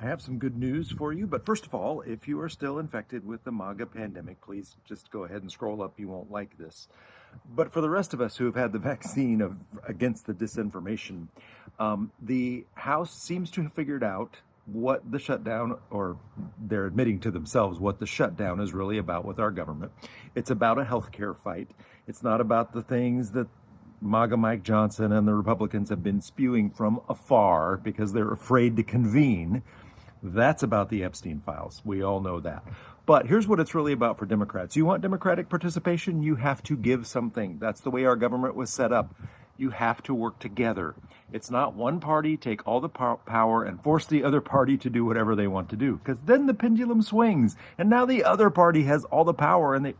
I have some good news for you, but first of all, if you are still infected with the MAGA pandemic, please just go ahead and scroll up. You won't like this. But for the rest of us who have had the vaccine against the disinformation, the House seems to have figured out what the shutdown, or they're admitting to themselves what the shutdown is really about with our government. It's about a healthcare fight. It's not about the things that MAGA Mike Johnson and the Republicans have been spewing from afar because they're afraid to convene. That's about the Epstein files. We all know that. But here's what it's really about for Democrats. You want democratic participation? You have to give something. That's the way our government was set up. You have to work together. It's not one party take all the power and force the other party to do whatever they want to do, because then the pendulum swings and now the other party has all the power and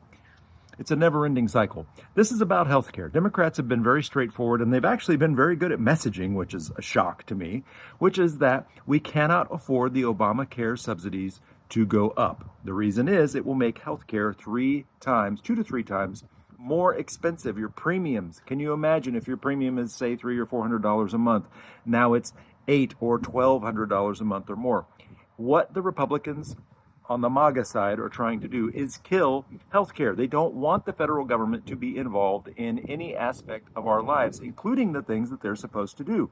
it's a never-ending cycle. This is about healthcare. Democrats have been very straightforward, and they've actually been very good at messaging, which is a shock to me, which is that we cannot afford the Obamacare subsidies to go up. The reason is it will make healthcare 2 to 3 times more expensive. Your premiums, can you imagine if your premium is, say, $300 or $400 a month? Now it's $800 or $1,200 a month or more. What the Republicans on the MAGA side are trying to do is kill healthcare. They don't want the federal government to be involved in any aspect of our lives, including the things that they're supposed to do.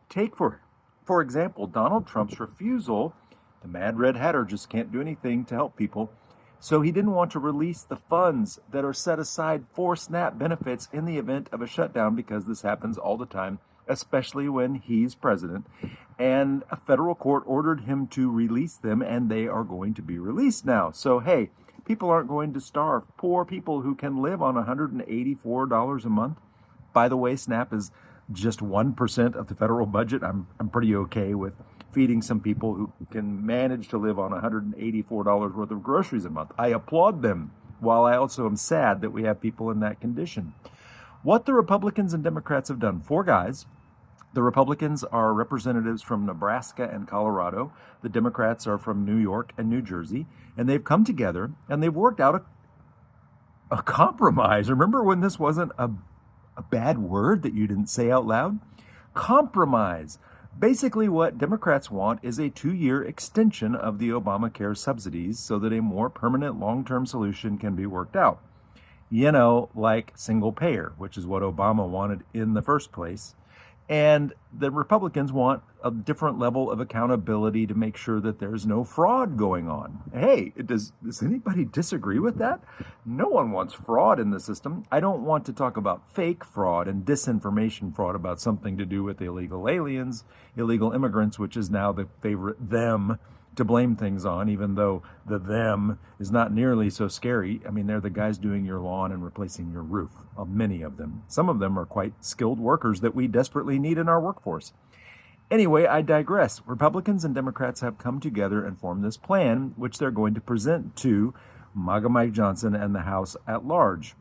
Take, for example, Donald Trump's refusal. The Mad Red Hatter just can't do anything to help people. So he didn't want to release the funds that are set aside for SNAP benefits in the event of a shutdown, because this happens all the time, especially when he's president. And a federal court ordered him to release them, and they are going to be released now. So, hey, people aren't going to starve. Poor people who can live on $184 a month. By the way, SNAP is just 1% of the federal budget. I'm pretty okay with feeding some people who can manage to live on $184 worth of groceries a month. I applaud them, while I also am sad that we have people in that condition. What the Republicans and Democrats have done, 4 guys. The Republicans are representatives from Nebraska and Colorado. The Democrats are from New York and New Jersey. And they've come together and they've worked out a compromise. Remember when this wasn't a bad word that you didn't say out loud? Compromise. Basically, what Democrats want is a 2-year extension of the Obamacare subsidies so that a more permanent long-term solution can be worked out. You know, like single payer, which is what Obama wanted in the first place. And the Republicans want a different level of accountability to make sure that there's no fraud going on. Hey, does anybody disagree with that? No one wants fraud in the system. I don't want to talk about fake fraud and disinformation fraud about something to do with illegal aliens, illegal immigrants, which is now the favorite them to blame things on, even though the them is not nearly so scary. I mean, they're the guys doing your lawn and replacing your roof, many of them. Some of them are quite skilled workers that we desperately need in our workforce. Anyway, I digress. Republicans and Democrats have come together and formed this plan, which they're going to present to MAGA Mike Johnson and the House at large.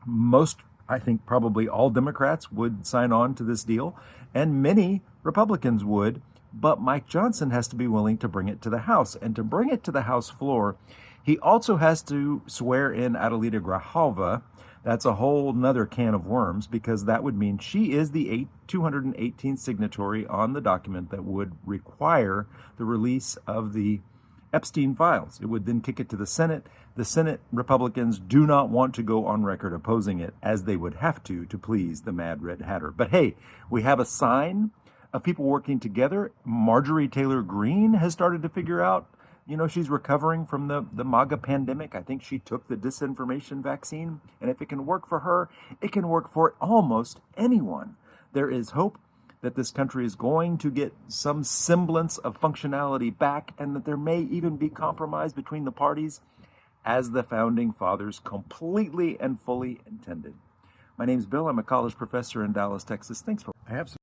Most, I think probably all Democrats would sign on to this deal, and many Republicans would. But Mike Johnson has to be willing to bring it to the House. And to bring it to the House floor, he also has to swear in Adelita Grijalva. That's a whole nother can of worms, because that would mean she is the 218th signatory on the document that would require the release of the Epstein files. It would then kick it to the Senate. The Senate Republicans do not want to go on record opposing it, as they would have to please the Mad Red Hatter. But hey, we have a sign of people working together. Marjorie Taylor Greene has started to figure out, she's recovering from the MAGA pandemic. I think she took the disinformation vaccine. And if it can work for her, it can work for almost anyone. There is hope that this country is going to get some semblance of functionality back, and that there may even be compromise between the parties, as the founding fathers completely and fully intended. My name's Bill. I'm a college professor in Dallas, Texas. Thanks for. I have some